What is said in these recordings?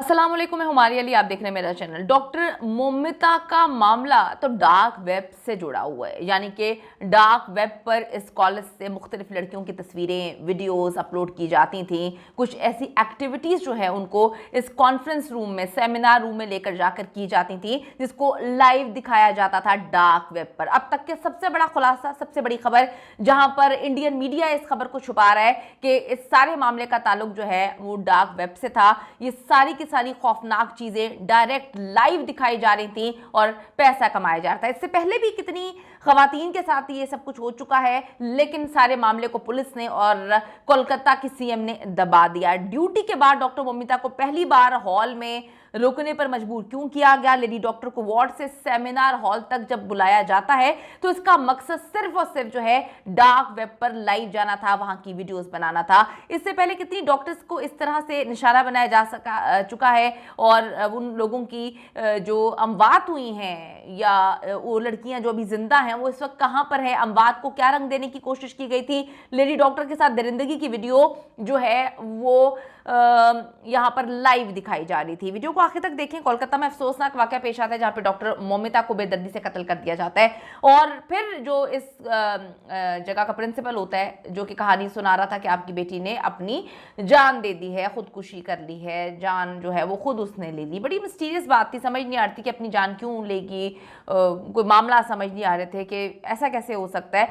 अस्सलाम वालेकुम, मैं हुमारी अली, आप देख रहे हैं मेरा चैनल। डॉक्टर मोमिता का मामला तो डार्क वेब से जुड़ा हुआ है, यानी कि डार्क वेब पर इस कॉलेज से मुख्तलिफ लड़कियों की तस्वीरें, वीडियोस अपलोड की जाती थी। कुछ ऐसी एक्टिविटीज़ जो है उनको इस कॉन्फ्रेंस रूम में, सेमिनार रूम में लेकर जाकर की जाती थी, जिसको लाइव दिखाया जाता था डार्क वेब पर। अब तक के सबसे बड़ा खुलासा, सबसे बड़ी खबर, जहां पर इंडियन मीडिया इस खबर को छुपा रहा है कि इस सारे मामले का ताल्लुक जो है वो डार्क वेब से था। ये सारी की सारी खौफनाक चीजें डायरेक्ट लाइव दिखाई जा रही थी और पैसा कमाया जा रहा था। इससे पहले भी कितनी खवातीन के साथ ये सब कुछ हो चुका है, लेकिन सारे मामले को पुलिस ने और कोलकाता की सीएम ने दबा दिया। ड्यूटी के बाद डॉक्टर मोमिता को पहली बार हॉल में रुकने पर मजबूर क्यों किया गया? लेडी डॉक्टर को वार्ड से सेमिनार हॉल तक जब बुलाया जाता है तो इसका मकसद सिर्फ और सिर्फ जो है डार्क वेब पर लाइव जाना था, वहां की वीडियोस बनाना था। इससे पहले कितनी डॉक्टर्स को इस तरह से निशाना बनाया जा चुका है और उन लोगों की जो अमवात हुई हैं या वो लड़कियां जो अभी जिंदा हैं वो इस वक्त कहां पर है, अमवात को क्या रंग देने की कोशिश की गई थी। लेडी डॉक्टर के साथ दरिंदगी की वीडियो जो है वो यहां पर लाइव दिखाई जा रही थी। वीडियो को आखिर तक देखें। कोलकाता में अफसोसनाक वाकया पेश आता है जहां पे डॉक्टर मोमिता को बेदर्दी से कत्ल कर दिया जाता है और फिर जो इस जगह का प्रिंसिपल होता है जो कि कहानी सुना रहा था कि आपकी बेटी ने अपनी जान दे दी है, खुदकुशी कर ली है, जान जो है वो खुद उसने ले ली। बड़ी मिस्टीरियस बात थी, समझ नहीं आ रही थी कि अपनी जान क्यों लेगी। कोई मामला समझ नहीं आ रहे थे कि ऐसा कैसे हो सकता है।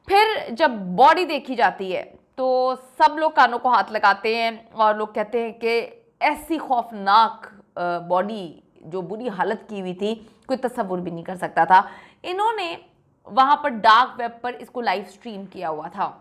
फिर जब बॉडी देखी जाती है तो सब लोग कानों को हाथ लगाते हैं और लोग कहते हैं कि ऐसी खौफनाक बॉडी जो बुरी हालत की हुई थी कोई तस्वुर भी नहीं कर सकता था। इन्होंने वहां पर डार्क वेब पर इसको लाइव स्ट्रीम किया हुआ था।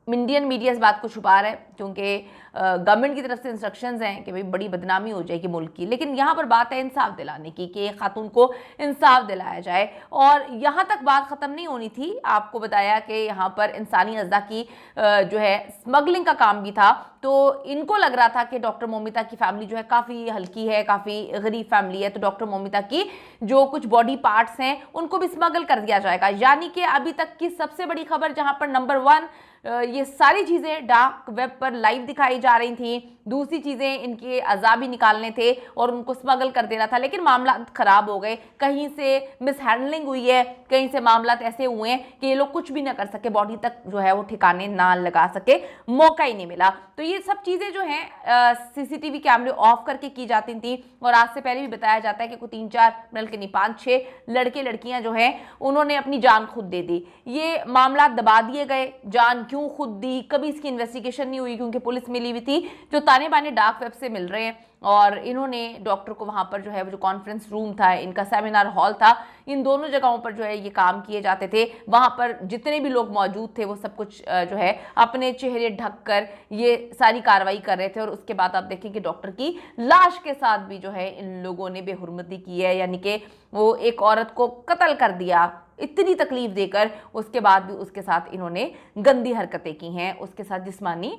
इंडियन मीडिया इस बात को छुपा रहा है क्योंकि गवर्नमेंट की तरफ से इंस्ट्रक्शंस हैं कि भाई बड़ी बदनामी हो जाएगी मुल्क की, लेकिन यहाँ पर बात है इंसाफ दिलाने की कि एक खातून को इंसाफ दिलाया जाए। और यहाँ तक बात ख़त्म नहीं होनी थी। आपको बताया कि यहाँ पर इंसानी अज़्ज़ा की जो है स्मगलिंग का काम भी था, तो इनको लग रहा था कि डॉक्टर मोमिता की फैमिली जो है काफ़ी हल्की है, काफ़ी गरीब फैमिली है, तो डॉक्टर मोमिता की जो कुछ बॉडी पार्ट्स हैं उनको भी स्मगल कर दिया जाएगा। यानी कि अभी तक की सबसे बड़ी खबर जहाँ पर नंबर 1 ये सारी चीज़ें डार्क वेब पर लाइव दिखाई जा रही थी, दूसरी चीज़ें इनके अज़ा भी निकालने थे और उनको स्मगल कर देना था। लेकिन मामला ख़राब हो गए, कहीं से मिस हैंडलिंग हुई है, कहीं से मामला ऐसे हुए हैं कि ये लोग कुछ भी ना कर सके, बॉडी तक जो है वो ठिकाने ना लगा सके, मौका ही नहीं मिला। तो ये सब चीज़ें जो हैं सीसीटीवी कैमरे ऑफ करके की जाती थी और आज से पहले भी बताया जाता है कि कुछ 3-4 बल्कि नहीं 5-6 लड़के लड़कियां जो हैं उन्होंने अपनी जान खुद दे दी। ये मामला दबा दिए गए। जान क्यों खुद दी, कभी इसकी इन्वेस्टिगेशन नहीं हुई क्योंकि पुलिस मिली हुई थी। जो ताने बाने डार्क वेब से मिल रहे हैं और इन्होंने डॉक्टर को वहां पर जो है वो जो कॉन्फ्रेंस रूम था, इनका सेमिनार हॉल था, इन दोनों जगहों पर जो है ये काम किए जाते थे। वहां पर जितने भी लोग मौजूद थे वो सब कुछ जो है अपने चेहरे ढककर ये सारी कार्रवाई कर रहे थे। और उसके बाद आप देखें कि डॉक्टर की लाश के साथ भी जो है इन लोगों ने बेहुरमती की है, यानी कि वो एक औरत को कत्ल कर दिया इतनी तकलीफ देकर, उसके बाद भी उसके साथ इन्होंने गंदी हरकतें की हैं, उसके साथ जिस्मानी,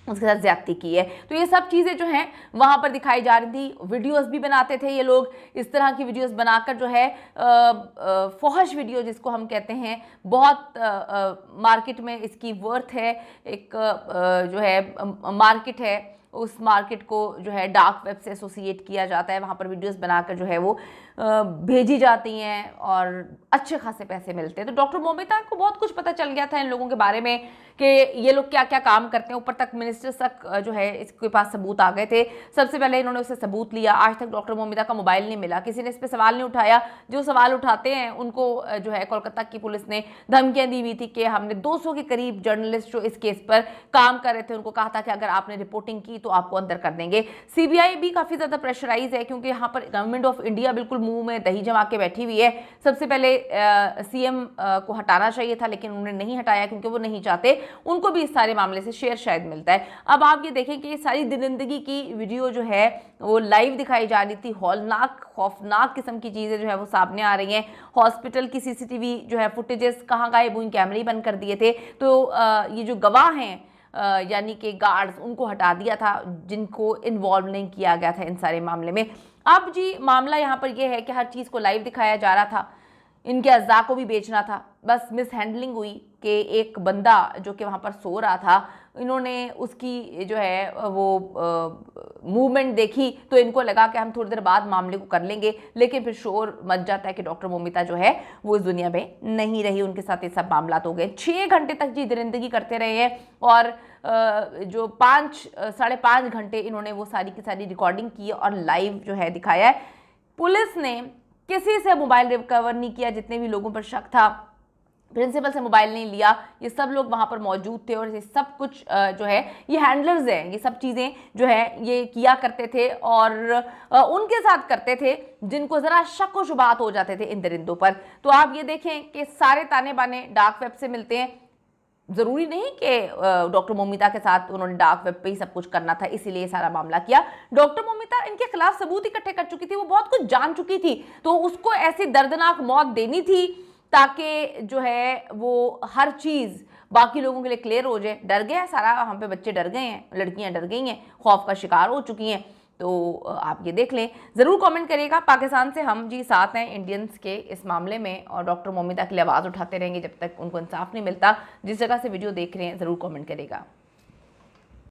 उसके साथ ज्यादती की है। तो ये सब चीज़ें जो हैं वहाँ पर दिखाई जा रही थी। वीडियोस भी बनाते थे ये लोग, इस तरह की वीडियोस बनाकर जो है फौहश वीडियो जिसको हम कहते हैं, बहुत मार्केट में इसकी वर्थ है, एक जो है मार्केट है, उस मार्केट को जो है डार्क वेब से एसोसिएट किया जाता है। वहाँ पर वीडियोस बनाकर जो है वो भेजी जाती हैं और अच्छे खासे पैसे मिलते हैं। तो डॉक्टर मोमिता को बहुत कुछ पता चल गया था इन लोगों के बारे में कि ये लोग क्या क्या काम करते हैं। ऊपर तक मिनिस्टर्स तक जो है इसके पास सबूत आ गए थे। सबसे पहले इन्होंने उससे सबूत लिया। आज तक डॉक्टर मोमिता का मोबाइल नहीं मिला, किसी ने इस पर सवाल नहीं उठाया। जो सवाल उठाते हैं उनको जो है कोलकाता की पुलिस ने धमकियाँ दी हुई थी कि हमने 200 के करीब जर्नलिस्ट जो इस केस पर काम कर रहे थे उनको कहा था कि अगर आपने रिपोर्टिंग की तो आपको अंदर कर देंगे। सीबीआई भी काफ़ी ज़्यादा प्रेशराइज है क्योंकि यहाँ पर गवर्नमेंट ऑफ इंडिया बिल्कुल मुंह में दही जमा के बैठी हुई है। सबसे पहले सीएम को हटाना चाहिए था लेकिन उन्होंने नहीं हटाया क्योंकि वो नहीं चाहते उनको भी इस सारे मामले से शेयर शायद मिलता है। अब आप ये देखें कि ये सारी दरिंदगी की वीडियो जो है वो लाइव दिखाई जा रही थी। हौलनाक खौफनाक किस्म की चीज़ें जो है वो सामने आ रही हैं। हॉस्पिटल की सीसीटीवी जो है फुटेजेस कहाँ गायब हुई, कैमरे बंद कर दिए थे। तो ये जो गवाह हैं यानी कि गार्ड्स, उनको हटा दिया था जिनको इन्वॉल्व नहीं किया गया था इन सारे मामले में। अब जी मामला यहाँ पर यह है कि हर चीज़ को लाइव दिखाया जा रहा था, इनके अज़्ज़ा को भी बेचना था। बस मिस हैंडलिंग हुई कि एक बंदा जो कि वहाँ पर सो रहा था इन्होंने उसकी जो है वो मूवमेंट देखी तो इनको लगा कि हम थोड़ी देर बाद मामले को कर लेंगे, लेकिन फिर शोर मच जाता है कि डॉक्टर मोमिता जो है वो इस दुनिया में नहीं रही। उनके साथ ये सब मामला हो गए। 6 घंटे तक जी दरिंदगी करते रहे हैं और जो 5-5.5 घंटे इन्होंने वो सारी की सारी रिकॉर्डिंग की और लाइव जो है दिखाया है। पुलिस ने किसी से मोबाइल रिकवर नहीं किया, जितने भी लोगों पर शक था प्रिंसिपल से मोबाइल नहीं लिया। ये सब लोग वहाँ पर मौजूद थे और ये सब कुछ जो है ये हैंडलर्स हैं, ये सब चीज़ें जो है ये किया करते थे और उनके साथ करते थे जिनको ज़रा शक व शुबहात हो जाते थे इन दरिंदों पर। तो आप ये देखें कि सारे ताने बाने डार्क वेब से मिलते हैं। ज़रूरी नहीं कि डॉक्टर मोमिता के साथ उन्होंने डार्क वेब पे ही सब कुछ करना था, इसीलिए सारा मामला किया। डॉक्टर मोमिता इनके खिलाफ सबूत इकट्ठे कर चुकी थी, वो बहुत कुछ जान चुकी थी, तो उसको ऐसी दर्दनाक मौत देनी थी ताकि जो है वो हर चीज़ बाकी लोगों के लिए क्लियर हो जाए। डर गया सारा, हम पे बच्चे डर गए हैं, लड़कियां डर गई हैं, खौफ का शिकार हो चुकी हैं। तो आप ये देख लें, ज़रूर कमेंट करिएगा। पाकिस्तान से हम जी साथ हैं इंडियंस के इस मामले में और डॉक्टर मोमिता के लिए आवाज़ उठाते रहेंगे जब तक उनको इंसाफ नहीं मिलता। जिस जगह से वीडियो देख रहे हैं ज़रूर कमेंट करिएगा।